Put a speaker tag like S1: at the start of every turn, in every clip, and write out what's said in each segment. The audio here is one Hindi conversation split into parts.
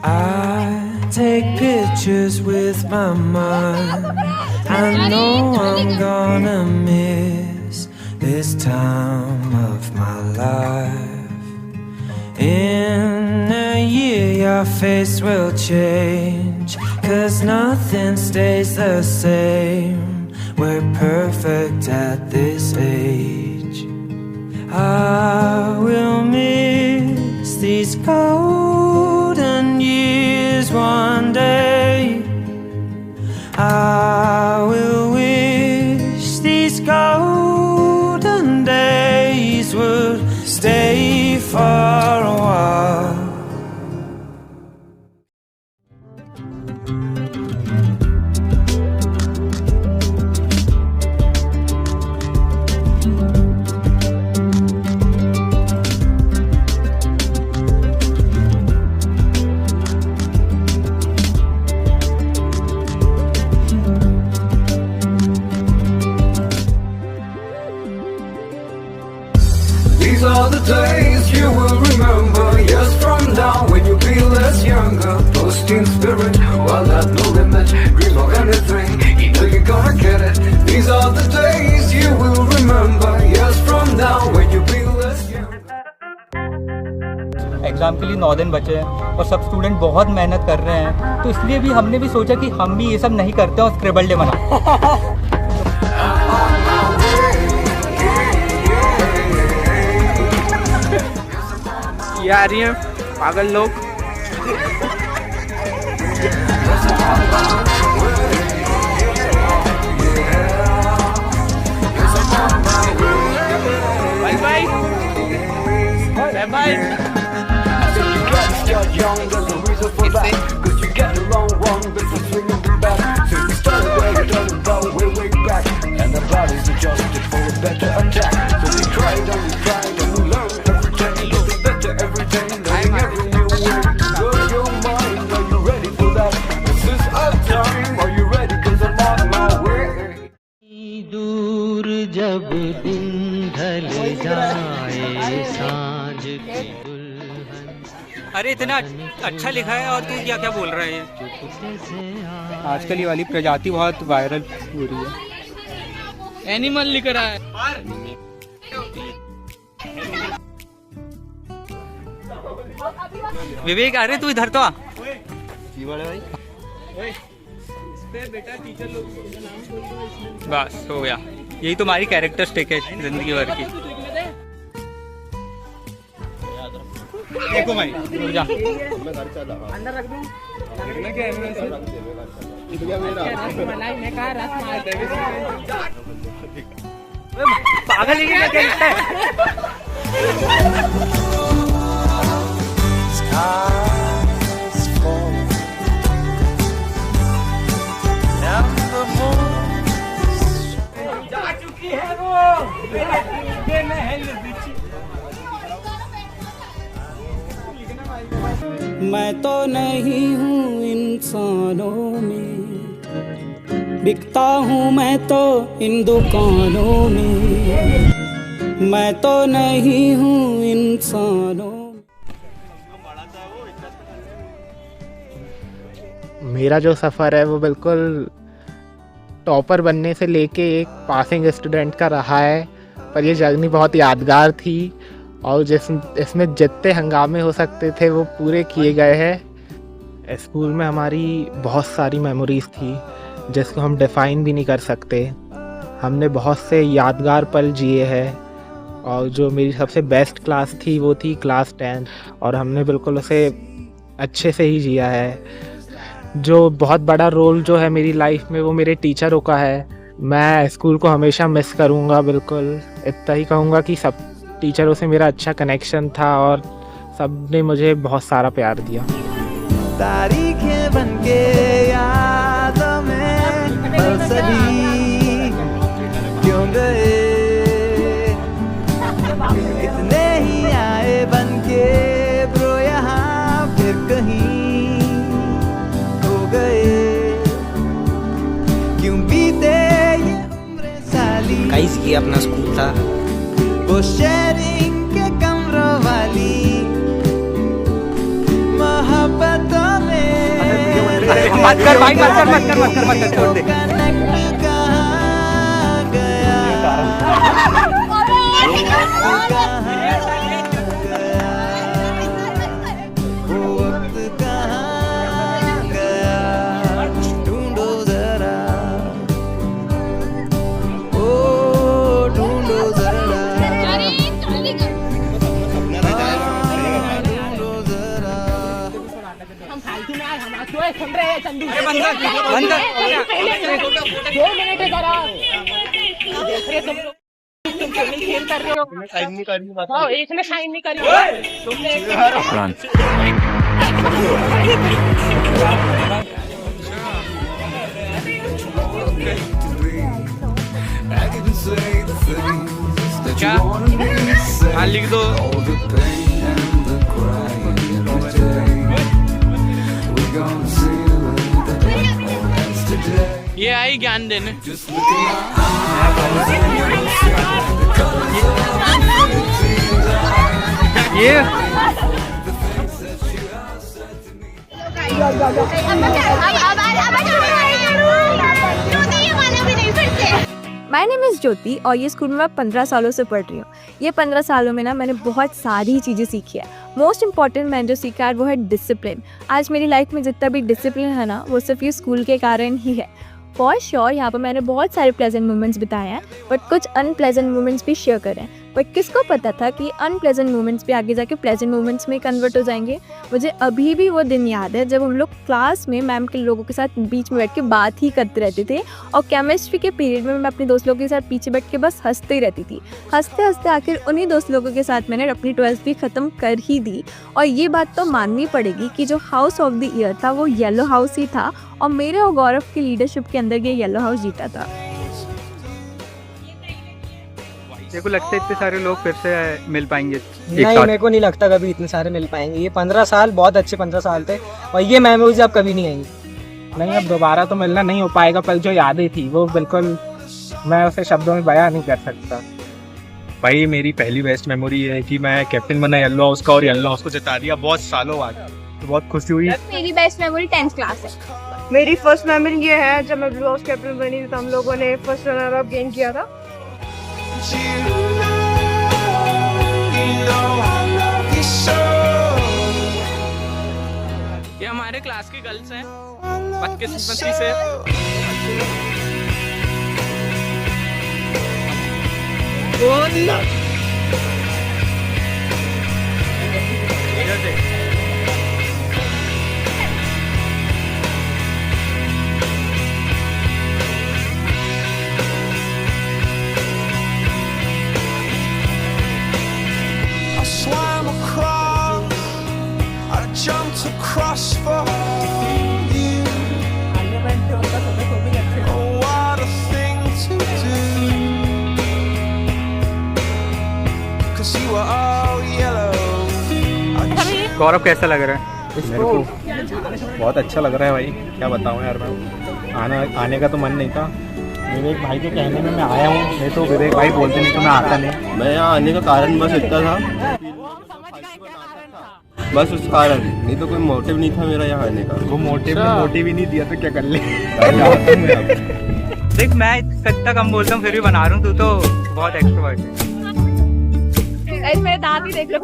S1: I take pictures with my mind. I know I'm gonna miss this time of my life. In a year your face will change, 'cause nothing stays the same. We're perfect at this age. I will miss these golden years one day. I will wish these golden days would stay for a while.
S2: These are the days you will remember years from now, when you be less younger. Post in spirit, while at no limit. Dream of anything, you know you're gonna get it. These are the days you will remember years from now, when you be less younger.
S3: Exam के लिए 9 दिन बचे हैं और सब स्टूडेंट बहुत मेहनत कर रहे हैं, तो इसलिए भी हमने भी सोचा कि हम भी ये सब नहीं करते और स्क्रिबल डे मना।
S4: ये आ रही है पागल लोग। Bye bye bye bye.
S5: दूर जब दिन ढल जाए सांझ की दुल्हन।
S3: अरे इतना अच्छा लिखा है और तू क्या क्या बोल रहा है?
S4: आजकल ये वाली प्रजाति बहुत वायरल हो रही है। एनिमल लिख रहा है।
S3: विवेक, अरे तू इधर तो आ।
S4: बेटा टीचर लोग
S3: बस हो गया, यही तुम्हारी कैरेक्टरिस्टिक है जिंदगी भर की।
S4: देखो भाई,
S3: रुक जा।
S4: अंदर रख दूं?
S3: पागल है क्या लिखता है?
S6: मैं तो नहीं हूँ इंसानों में, बिकता हूँ मैं तो इन दुकानों में। मैं तो नहीं हूँ इंसानों।
S7: मेरा जो सफ़र है वो बिल्कुल टॉपर बनने से लेके एक पासिंग स्टूडेंट का रहा है, पर ये जर्नी बहुत यादगार थी और इसमें जितने हंगामे हो सकते थे वो पूरे किए गए हैं। स्कूल में हमारी बहुत सारी मेमोरीज़ थी जिसको हम डिफ़ाइन भी नहीं कर सकते। हमने बहुत से यादगार पल जिए हैं और जो मेरी सबसे बेस्ट क्लास थी वो थी क्लास 10 और हमने बिल्कुल उसे अच्छे से ही जिया है। जो बहुत बड़ा रोल जो है मेरी लाइफ में वो मेरे टीचरों का है। मैं स्कूल को हमेशा मिस करूँगा। बिल्कुल इतना ही कहूँगा कि सब टीचरों से मेरा अच्छा कनेक्शन था और सब ने मुझे बहुत सारा प्यार दिया।
S1: तारीखें बनके यादों में पल सभी क्यों गए, इतने ही आए बनके ब्रो यहाँ फिर कहीं खो गए, क्यों बीते ये उम्र साली।
S8: काइस की अपना स्कूल था
S1: वो शेयरिंग के
S3: मत कर भाई, मत कर, मत कर, मत कर, मत कर, छोड़ दे।
S1: कनेक्ट कहाँ गया, वो वक्त कहाँ गया, ढूंढो जरा, ओ ढूंढो जरा, ढूंढो जरा।
S8: एक ने साइन नहीं करी।
S2: I can say the things that
S4: क्या?
S2: you wanted me to say.
S4: हाँ लिख दो।
S2: All the pain and the crying every day. We're gonna seal it, all that's today.
S4: ये आई ज्ञान देने।
S2: Just look in my eyes and you'll see the colors of
S3: ये
S2: the things that you have said to me.
S9: My name is Jyoti और ये स्कूल में मैं 15 सालों से पढ़ रही हूँ। ये 15 सालों में ना मैंने बहुत सारी चीज़ें सीखी है। मोस्ट इंपॉर्टेंट मैंने जो सीखा है वो है डिसिप्लिन। आज मेरी लाइफ में जितना भी डिसिप्लिन है ना वो सिर्फ ये स्कूल के कारण ही है। फॉर श्योर यहाँ पर मैंने बहुत सारे प्लेजेंट मोमेंट्स बिताए हैं बट कुछ अनप्लेजेंट मोमेंट्स भी शेयर करे हैं। बट किसको पता था कि अनप्लेजेंट मोमेंट्स भी आगे जाके प्लेजेंट मोमेंट्स में कन्वर्ट हो जाएंगे। मुझे अभी भी वो दिन याद है जब हम लोग क्लास में मैम के लोगों के साथ बीच में बैठ के बात ही करते रहते थे और केमिस्ट्री के पीरियड में मैं अपने दोस्त लोगों के साथ पीछे बैठ के बस हंसते ही रहती थी। हंसते हंसते आखिर उन्हीं दोस्त लोगों के साथ मैंने अपनी 12th भी ख़त्म कर ही दी। और ये बात तो माननी पड़ेगी कि जो हाउस ऑफ द ईयर था वो येलो हाउस ही था और मेरे और गौरव की लीडरशिप के अंदर ये येलो हाउस जीता था।
S3: मेरे को लगता है इतने सारे लोग फिर से मिल पाएंगे एक
S10: नहीं,
S3: साथ।
S10: मेरे को नहीं लगता कभी इतने सारे मिल पाएंगे। ये 15 साल बहुत अच्छे 15 साल थे और ये मेमोरीज अब कभी नहीं आएंगी।
S7: नहीं, अब दोबारा तो मिलना नहीं हो पाएगा पर जो यादें थी वो बिल्कुल मैं उसे शब्दों में बयां नहीं कर सकता।
S11: भाई मेरी पहली बेस्ट मेमोरी है कि मैं कैप्टन बना येलो हाउस का और येलो हाउस को जिता दिया बहुत सालों बाद, तो बहुत खुशी हुई।
S9: मेरी बेस्ट मेमोरी 10th क्लास है।
S8: मेरी फर्स्ट मेमोरी ये है जब मैं ब्लू हाउस कैप्टन बनी थी तो हम लोगों ने फर्स्ट रनर अप गेन किया था।
S4: ये हमारे क्लास की गर्ल्स हैं बदकिस्मती से।
S2: Swam across, I jumped across for you. Oh, what a thing to do. 'Cause you were all yellow.
S3: गौरव कैसा लग रहा है?
S11: मेरे को बहुत अच्छा लग रहा है भाई, क्या बताऊँ यार। मैं आने का तो मन नहीं था, विवेक भाई के कहने में मैं आया हूँ, नहीं तो विवेक भाई बोलते नहीं तो मैं आता नहीं।
S12: मैं यहाँ आने का कारण बस इतना था, बस उस कारण, नहीं तो कोई मोटिव नहीं था मेरा यहाँ आने का।
S11: वो मोटिव ही नहीं दिया तो क्या कर ले।
S3: देख मैं कितना कम बोलता हूँ फिर भी बना रहा हूँ, तू तो बहुत एक्स्ट्रोवर्ट है।
S9: मेरे दांत ही देख लो।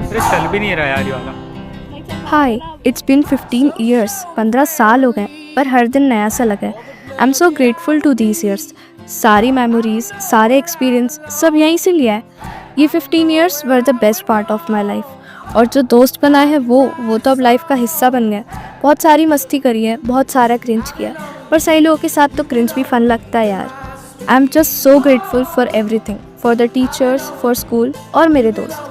S3: अरे चल भी नहीं रहा यार ये वाला।
S9: हाय, इट्स बिन 15 ईयर्स। 15 साल हो गए पर हर दिन नया सा लगा है। I am so grateful to these years. सारी मेमोरीज, सारे एक्सपीरियंस सब यहीं से लिया है। ये 15 years were the best part of my life. और जो दोस्त बना है वो तो अब लाइफ का हिस्सा बन गया। बहुत सारी मस्ती करी है, बहुत सारा क्रिंज किया, पर सही लोगों के साथ तो क्रिंज भी फन लगता है यार। I am just so grateful for everything, for the teachers, for school और मेरे दोस्त।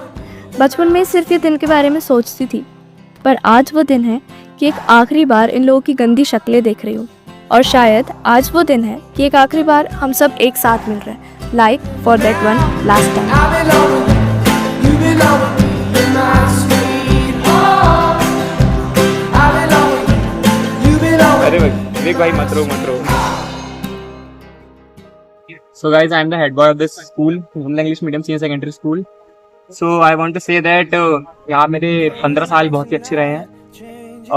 S9: बचपन में सिर्फ ये दिन के बारे में सोचती थी, पर आज वो दिन है कि एक आखिरी बार इन लोगों की गंदी शक्लें देख रही हूँ। और शायद आज वो दिन है कि एक आखिरी बार हम सब एक साथ मिल रहे हैं, like for that one last time.
S11: अरे विवेक भाई मत रो।
S4: So guys, I am the head boy of this school, Women English Medium Senior Secondary School. So I want to say that यहाँ मेरे 15 साल बहुत ही अच्छे रहे हैं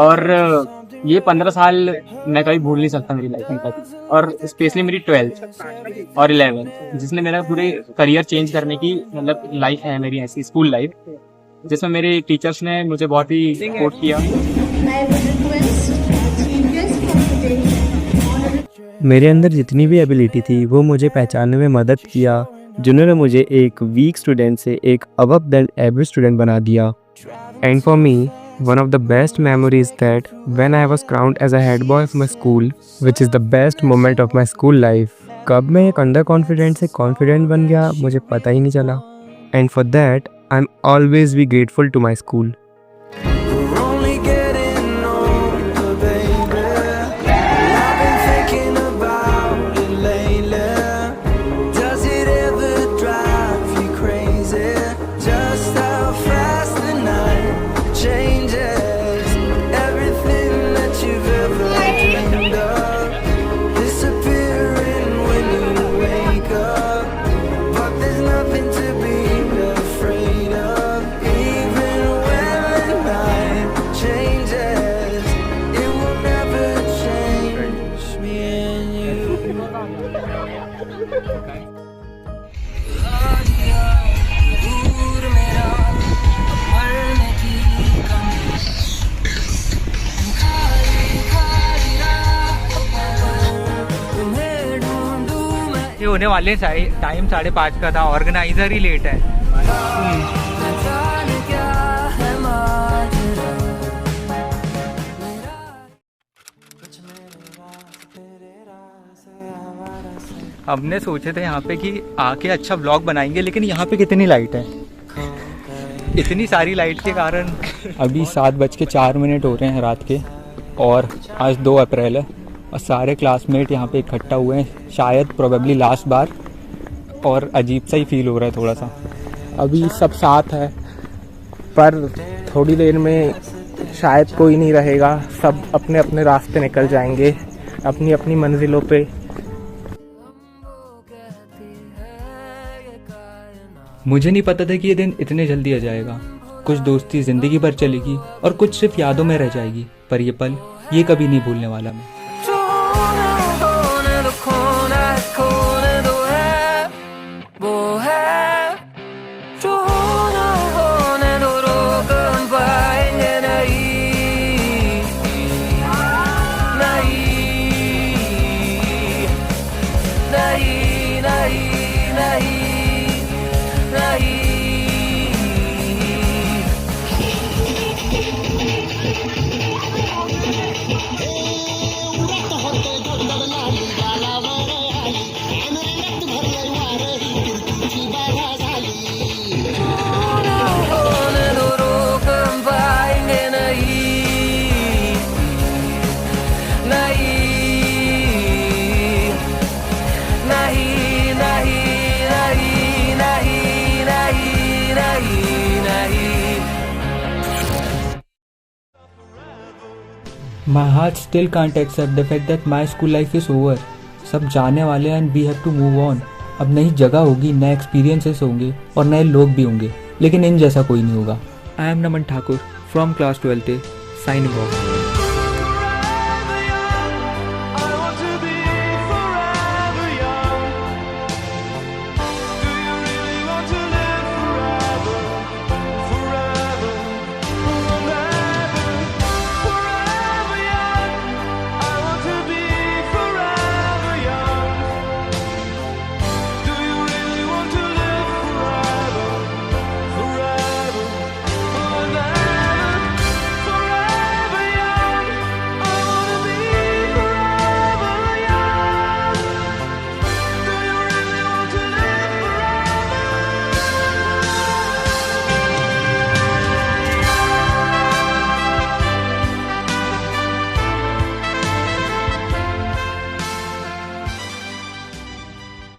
S4: और ये 15 साल मैं कभी भूल नहीं सकता मेरी लाइफ में कभी, और स्पेशली मेरी 12th और 11th जिसने मेरा पूरे करियर चेंज करने की मतलब लाइफ है मेरी ऐसी स्कूल लाइफ, जिसमें मेरे टीचर्स ने मुझे बहुत ही सपोर्ट किया।
S13: मेरे अंदर जितनी भी एबिलिटी थी वो मुझे पहचानने में मदद किया, जिन्होंने मुझे एक वीक स्टूडेंट से एक अबव दैन एवरेज स्टूडेंट बना दिया। And for me one of the best memories that when I was crowned as a head boy of my school, which is the best moment of my school life. कब मैं एक अंडर कॉन्फिडेंट से कॉन्फिडेंट बन गया मुझे पता ही नहीं चला। And for that I am always be grateful to my school.
S3: ये होने वाले टाइम 5:30 का था, ऑर्गेनाइजर ही लेट है। हमने सोचे थे यहाँ पे कि आके अच्छा व्लॉग बनाएंगे, लेकिन यहाँ पे कितनी लाइट है, इतनी सारी लाइट के कारण अभी 7:04 हो रहे हैं रात के, और आज 2 अप्रैल है और सारे क्लासमेट यहाँ पे इकट्ठा हुए हैं, शायद प्रोबेबली लास्ट बार, और अजीब सा ही फील हो रहा है थोड़ा सा।
S7: अभी सब साथ है पर थोड़ी देर में शायद कोई नहीं रहेगा, सब अपने अपने रास्ते निकल जाएंगे अपनी अपनी मंजिलों पे।
S3: मुझे नहीं पता था कि ये दिन इतने जल्दी आ जाएगा। कुछ दोस्ती ज़िंदगी भर चलेगी और कुछ सिर्फ यादों में रह जाएगी, पर ये पल ये कभी नहीं भूलने वाला मैं। My heart still can't accept the fact that my school life is over. सब जाने वाले हैं and we have to move on. अब नई जगह होगी, नए एक्सपीरियंसेस होंगे और नए लोग भी होंगे, लेकिन इन जैसा कोई नहीं होगा। I am Naman Thakur from class 12A, signing off.